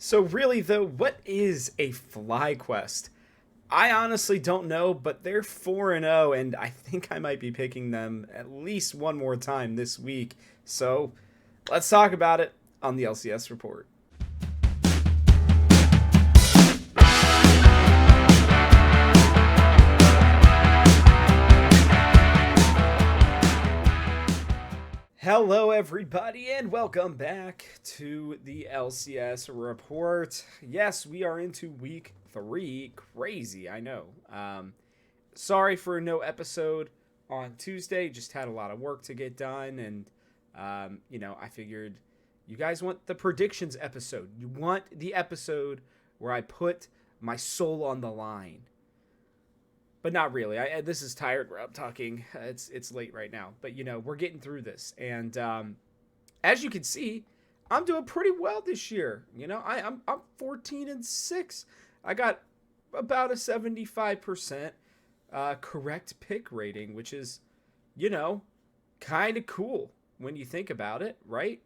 So really though, what is a FlyQuest? I honestly don't know, but they're 4-0 and I think I might be picking them at least one more time this week. So, let's talk about it on the LCS report. Hello, everybody, and welcome back to the LCS report. Yes, we are into week 3. Crazy, I know. Sorry for no episode on Tuesday. Just had a lot of work to get done, and I figured you guys want the predictions episode. You want the episode where I put my soul on the line. But not really. This is tired where I'm talking. It's late right now, but we're getting through this, and as you can see, I'm doing pretty well this year. I'm 14-6. I got about a 75% correct pick rating, which is kind of cool when you think about it, right?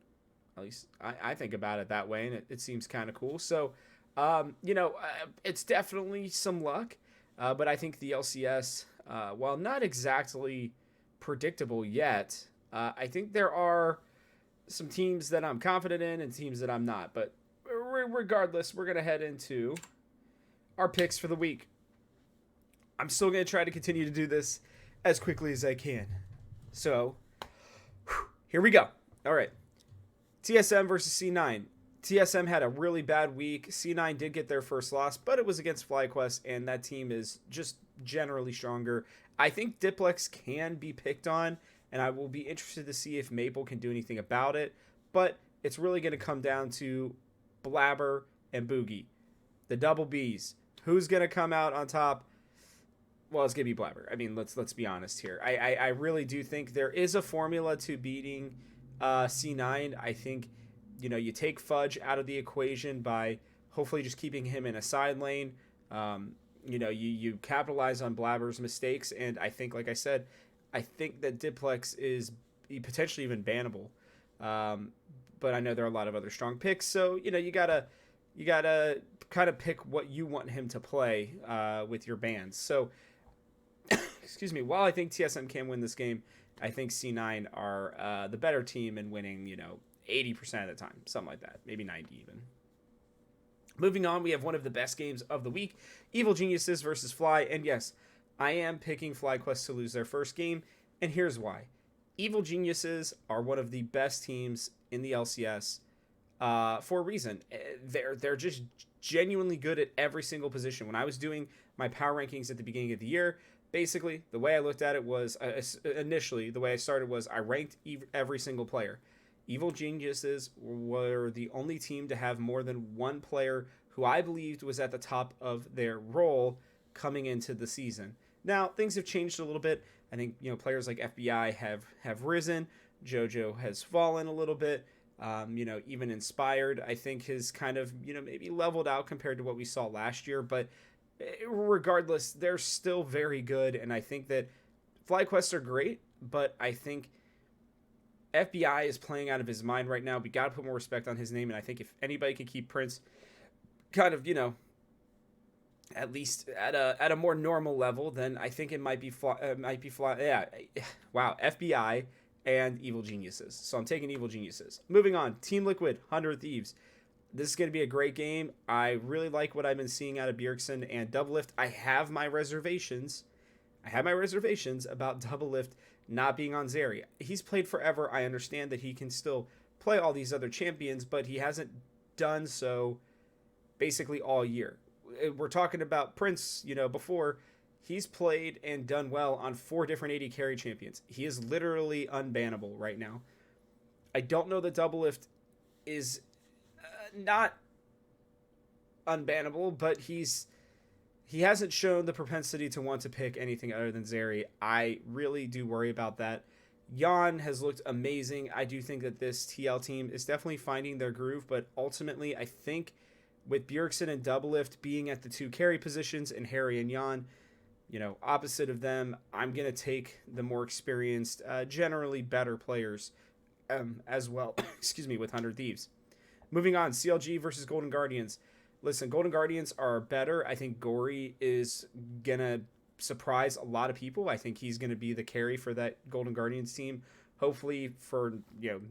At least I think about it that way, and it seems kind of cool. So, it's definitely some luck. But I think the LCS, while not exactly predictable yet, I think there are some teams that I'm confident in and teams that I'm not. But regardless, we're going to head into our picks for the week. I'm still going to try to continue to do this as quickly as I can. So, here we go. All right. TSM versus C9. TSM had a really bad week. C9 did get their first loss, but it was against FlyQuest, and that team is just generally stronger. I think Diplex can be picked on, and I will be interested to see if Maple can do anything about it, but it's really going to come down to Blabber and Boogie, the double Bs. Who's going to come out on top? Well, it's going to be Blabber. I mean, let's be honest here. I really do think there is a formula to beating C9. I think you take Fudge out of the equation by hopefully just keeping him in a side lane. You capitalize on Blabber's mistakes, and I think, like I said, I think that Diplex is potentially even bannable. But I know there are a lot of other strong picks, so you gotta kind of pick what you want him to play with your bans. So, excuse me. While I think TSM can win this game, I think C9 are the better team in winning. 80% of the time, something like that, maybe 90 even. Moving on, we have one of the best games of the week, Evil Geniuses versus Fly, and yes, I am picking FlyQuest to lose their first game, and here's why. Evil Geniuses are one of the best teams in the LCS for a reason. They're just genuinely good at every single position. When I was doing my power rankings at the beginning of the year, basically, the way I looked at it was, initially, the way I started was I ranked every single player. Evil Geniuses were the only team to have more than one player who I believed was at the top of their role coming into the season. Now, things have changed a little bit. I think, players like FBI have risen. JoJo has fallen a little bit. Even Inspired, I think, has kind of, maybe leveled out compared to what we saw last year. But regardless, they're still very good. And I think that FlyQuest are great, but I think FBI is playing out of his mind right now. We got to put more respect on his name, and I think if anybody can keep Prince kind of, at least at a more normal level, then I think it might be yeah. Wow, FBI and Evil Geniuses. So I'm taking Evil Geniuses. Moving on, Team Liquid, 100 Thieves. This is going to be a great game. I really like what I've been seeing out of Bjergsen and Doublelift. I have my reservations about Doublelift not being on Zeri. He's played forever. I understand that he can still play all these other champions, but he hasn't done so basically all year. We're talking about Prince, before. He's played and done well on 4 different AD carry champions. He is literally unbannable right now. I don't know that Doublelift is not unbannable, but he hasn't shown the propensity to want to pick anything other than Zeri. I really do worry about that. Jan has looked amazing. I do think that this TL team is definitely finding their groove, but ultimately I think with Bjergsen and Doublelift being at the 2 carry positions and Harry and Jan, opposite of them, I'm going to take the more experienced, generally better players as well, excuse me, with 100 Thieves. Moving on, CLG versus Golden Guardians. Listen, Golden Guardians are better. I think Gory is going to surprise a lot of people. I think he's going to be the carry for that Golden Guardians team, hopefully for,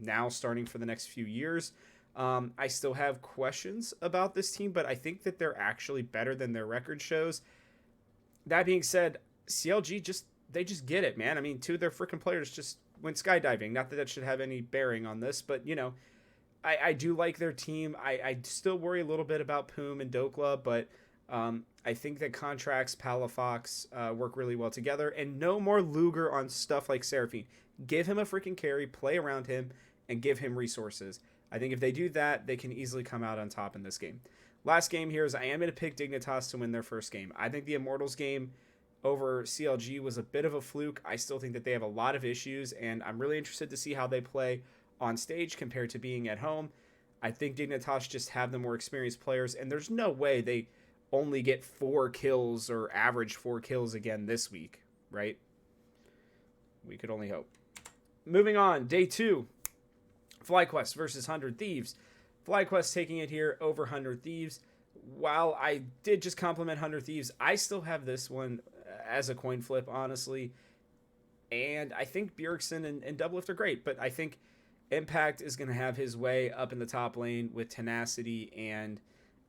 now starting for the next few years. I still have questions about this team, but I think that they're actually better than their record shows. That being said, CLG they just get it, man. I mean, two of their freaking players just went skydiving. Not that should have any bearing on this, but I do like their team. I still worry a little bit about Poom and Dokla, but I think that Contracts, Palafox work really well together. And no more Luger on stuff like Seraphine. Give him a freaking carry, play around him, and give him resources. I think if they do that, they can easily come out on top in this game. Last game here is I am going to pick Dignitas to win their first game. I think the Immortals game over CLG was a bit of a fluke. I still think that they have a lot of issues, and I'm really interested to see how they play on stage compared to being at home. I think Dignitas just have the more experienced players, and there's no way they only get 4 kills or average 4 kills again this week, right? We could only hope. Moving on, day 2, FlyQuest versus 100 Thieves. FlyQuest taking it here over 100 Thieves. While I did just compliment 100 Thieves, I still have this one as a coin flip, honestly. And I think Bjergsen and Doublelift are great, but I think Impact is going to have his way up in the top lane with tenacity, and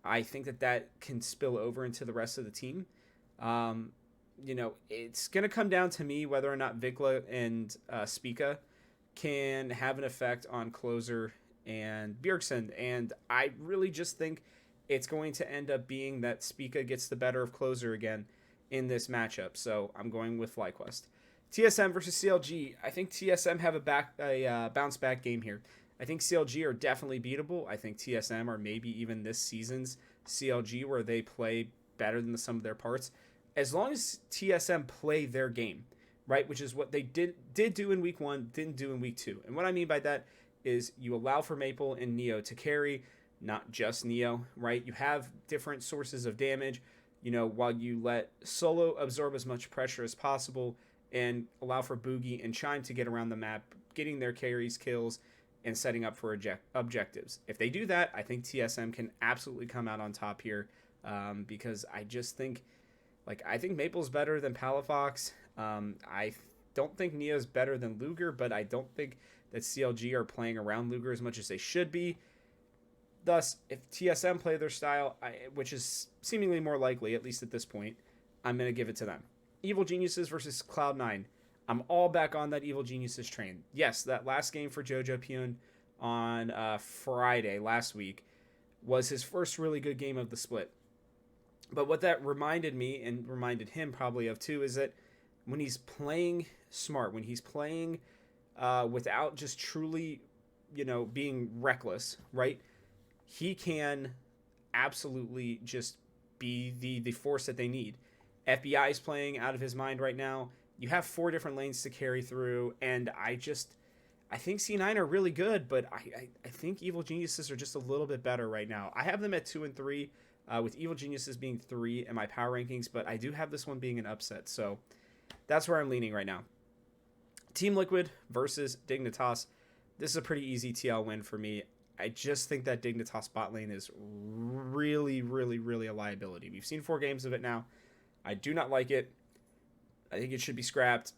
I think that can spill over into the rest of the team. It's going to come down to me whether or not Vikla and Spica can have an effect on Closer and Bjergsen, and I really just think it's going to end up being that Spica gets the better of Closer again in this matchup, so I'm going with FlyQuest. TSM versus CLG. I think TSM have a bounce back game here. I think CLG are definitely beatable. I think TSM are maybe even this season's CLG where they play better than the sum of their parts. As long as TSM play their game, right, which is what they did do in week 1, didn't do in week 2. And what I mean by that is you allow for Maple and Neo to carry, not just Neo, right? You have different sources of damage, while you let Solo absorb as much pressure as possible and allow for Boogie and Chime to get around the map, getting their carries, kills, and setting up for objectives. If they do that, I think TSM can absolutely come out on top here, because I just think, I think Maple's better than Palafox. I don't think Neo's better than Luger, but I don't think that CLG are playing around Luger as much as they should be. Thus, if TSM play their style, which is seemingly more likely, at least at this point, I'm going to give it to them. Evil Geniuses versus Cloud9. I'm all back on that Evil Geniuses train. Yes, that last game for Jojo Pyun on Friday last week was his first really good game of the split. But what that reminded me, and reminded him probably of too, is that when he's playing smart, when he's playing without just truly, being reckless, right? He can absolutely just be the force that they need. FBI is playing out of his mind right now. You have 4 different lanes to carry through, and I think C9 are really good, but I think Evil Geniuses are just a little bit better right now. I have them at 2 and 3, with Evil Geniuses being 3 in my power rankings, but I do have this one being an upset, so that's where I'm leaning right now. Team Liquid versus Dignitas. This is a pretty easy TL win for me. I just think that Dignitas bot lane is really, really, really a liability. We've seen 4 games of it now. I do not like it. I think it should be scrapped.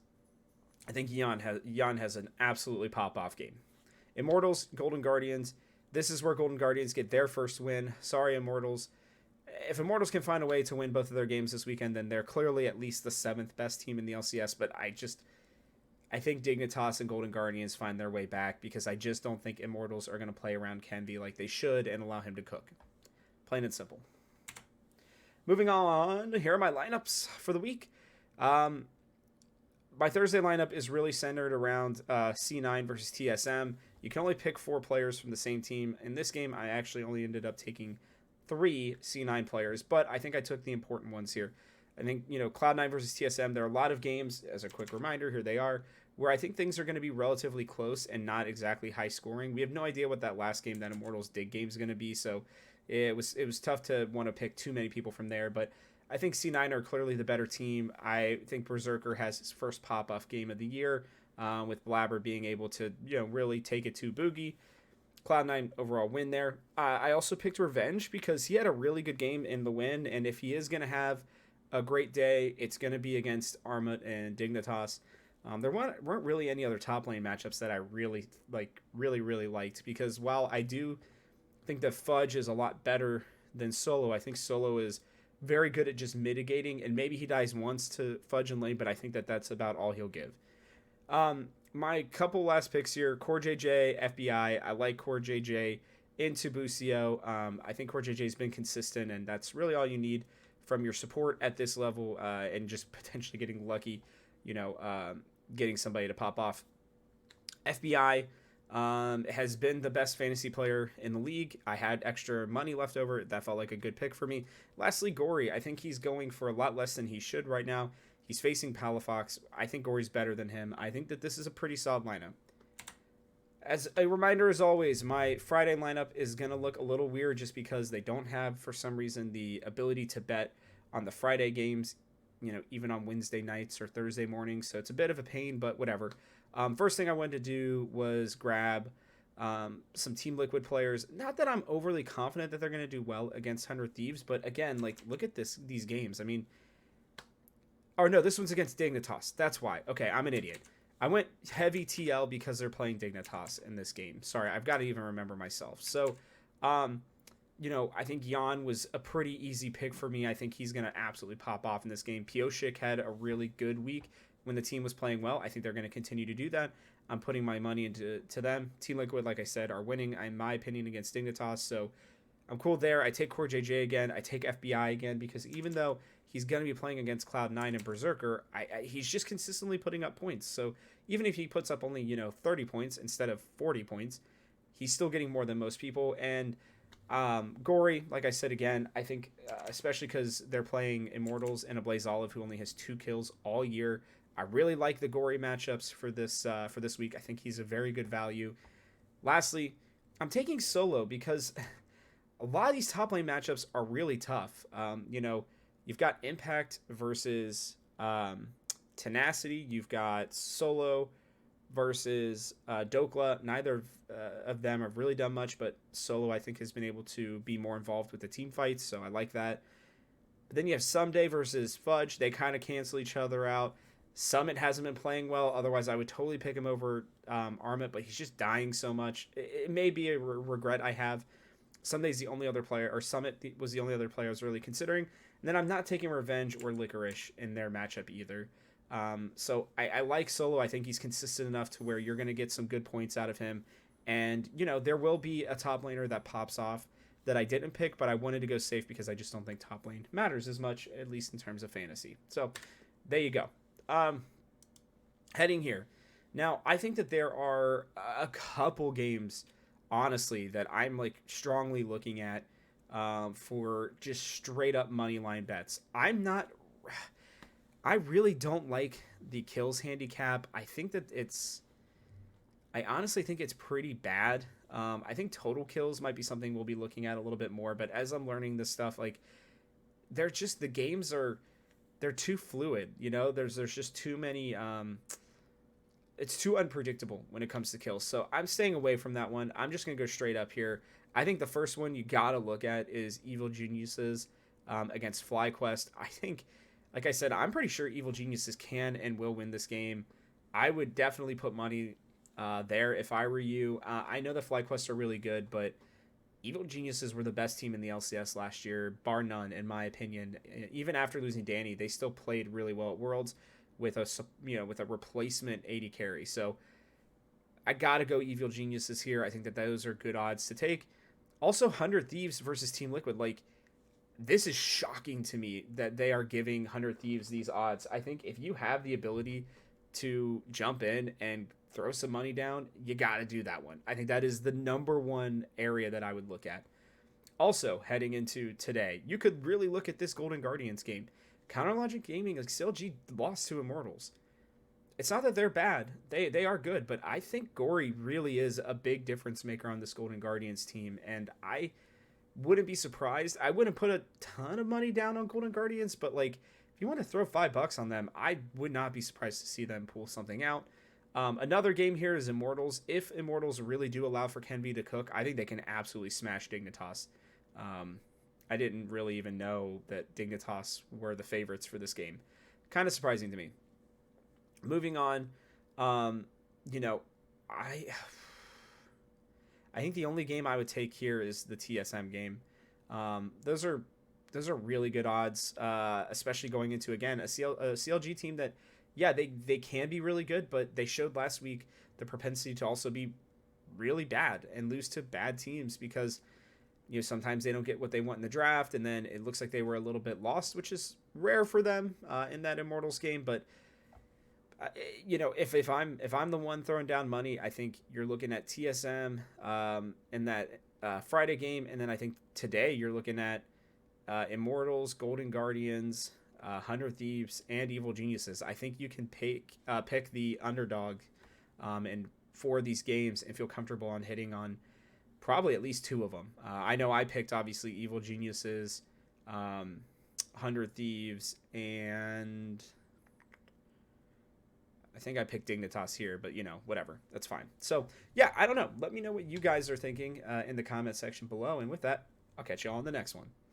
I think Yan has an absolutely pop-off game. Immortals, Golden Guardians. This is where Golden Guardians get their first win. Sorry, Immortals. If Immortals can find a way to win both of their games this weekend, then they're clearly at least the 7th best team in the LCS. But I think Dignitas and Golden Guardians find their way back because I just don't think Immortals are going to play around Kenby like they should and allow him to cook. Plain and simple. Moving on, here are my lineups for the week. My Thursday lineup is really centered around C9 versus TSM. You can only pick 4 players from the same team. In this game, I actually only ended up taking 3 C9 players, but I think I took the important ones here. I think, Cloud9 versus TSM, there are a lot of games, as a quick reminder, here they are, where I think things are going to be relatively close and not exactly high scoring. We have no idea what that last game, that Immortals Dig game, is going to be, so it was tough to want to pick too many people from there, but I think C9 are clearly the better team. I think Berserker has his first pop-off game of the year, with Blabber being able to, really take it to Boogie. Cloud9 overall win there. I also picked Revenge because he had a really good game in the win, and if he is going to have a great day, it's going to be against Armut and Dignitas. There weren't really any other top lane matchups that I really liked, because while I do think that Fudge is a lot better than Solo, I think Solo is very good at just mitigating, and maybe he dies once to Fudge in lane, but I think that that's about all he'll give. My couple last picks here: Core JJ, FBI. I like Core JJ into Busio. I think Core JJ has been consistent, and that's really all you need from your support at this level, and just potentially getting lucky, getting somebody to pop off. FBI has been the best fantasy player in the league. I had extra money left over. That felt like a good pick for me. Lastly, Gory. I think he's going for a lot less than he should right now. He's facing Palafox. I think Gory's better than him. I think that this is a pretty solid lineup. As a reminder, as always, my Friday lineup is going to look a little weird just because they don't have, for some reason, the ability to bet on the Friday games, even on Wednesday nights or Thursday mornings. So it's a bit of a pain, but whatever. First thing I wanted to do was grab some Team Liquid players. Not that I'm overly confident that they're going to do well against 100 Thieves, but again, look at these games. I mean, or no, this one's against Dignitas. That's why. Okay, I'm an idiot. I went heavy TL because they're playing Dignitas in this game. Sorry, I've got to even remember myself. So, I think Jan was a pretty easy pick for me. I think he's going to absolutely pop off in this game. Pioshik had a really good week when the team was playing well. I think they're going to continue to do that. I'm putting my money into them. Team Liquid, like I said, are winning, in my opinion, against Dignitas. So I'm cool there. I take Core JJ again. I take FBI again, because even though he's going to be playing against Cloud9 and Berserker, he's just consistently putting up points. So even if he puts up only, 30 points instead of 40 points, he's still getting more than most people. And Gory, like I said again, I think especially because they're playing Immortals and a Blaze Olive who only has 2 kills all year, I really like the Gory matchups for this week. I think he's a very good value. Lastly, I'm taking Solo because a lot of these top lane matchups are really tough. You've got Impact versus Tenacity. You've got Solo versus Dokla. Neither of them have really done much, but Solo, I think, has been able to be more involved with the team fights, so I like that. But then you have Someday versus Fudge. They kind of cancel each other out. Summit hasn't been playing well. Otherwise, I would totally pick him over Armut, but he's just dying so much. It may be a regret I have. Sunday's the only other player, or Summit was the only other player I was really considering. And then I'm not taking Revenge or Licorice in their matchup either. So I like Solo. I think he's consistent enough to where you're going to get some good points out of him. And, there will be a top laner that pops off that I didn't pick, but I wanted to go safe because I just don't think top lane matters as much, at least in terms of fantasy. So there you go. Heading here. Now, I think that there are a couple games, honestly, that I'm strongly looking at for just straight up money line bets. I really don't like the kills handicap. I honestly think it's pretty bad. I think total kills might be something we'll be looking at a little bit more, but as I'm learning this stuff, they're just, the games they're too fluid, there's just too many, it's too unpredictable when it comes to kills. So I'm staying away from that one. I'm just going to go straight up here. I think the first one you got to look at is Evil Geniuses against FlyQuest. I think, like I said, I'm pretty sure Evil Geniuses can and will win this game. I would definitely put money there if I were you. I know the FlyQuest are really good, but Evil Geniuses were the best team in the LCS last year, bar none, in my opinion. Even after losing Danny, they still played really well at Worlds with a replacement AD carry. So I gotta go Evil Geniuses here. I think that those are good odds to take. Also, 100 Thieves versus Team Liquid. This is shocking to me that they are giving 100 Thieves these odds. I think if you have the ability to jump in and throw some money down, you got to do that one. I think that is the number one area that I would look at. Also, heading into today, you could really look at this Golden Guardians game. Counterlogic Gaming, CLG lost to Immortals. It's not that they're bad. They are good, but I think Gory really is a big difference maker on this Golden Guardians team, and I wouldn't be surprised. I wouldn't put a ton of money down on Golden Guardians, but if you want to throw $5 on them, I would not be surprised to see them pull something out. Another game here is Immortals. If Immortals really do allow for Kenby to cook, I think they can absolutely smash Dignitas. I didn't really even know that Dignitas were the favorites for this game. Kind of surprising to me. Moving on, you know, I I think the only game I would take here is the TSM game. Those are really good odds, especially going into again a CLG team that, yeah, they can be really good, but they showed last week the propensity to also be really bad and lose to bad teams because sometimes they don't get what they want in the draft, and then it looks like they were a little bit lost, which is rare for them in that Immortals game. But if I'm the one throwing down money, I think you're looking at TSM in that Friday game, and then I think today you're looking at Immortals, Golden Guardians, 100 Thieves, and Evil Geniuses. I think you can pick the underdog and for these games and feel comfortable on hitting on probably at least two of them. I know I picked obviously Evil Geniuses, 100 Thieves, and I think I picked Dignitas here, but whatever. That's fine. So yeah, I don't know. Let me know what you guys are thinking in the comment section below. And with that, I'll catch you all in the next one.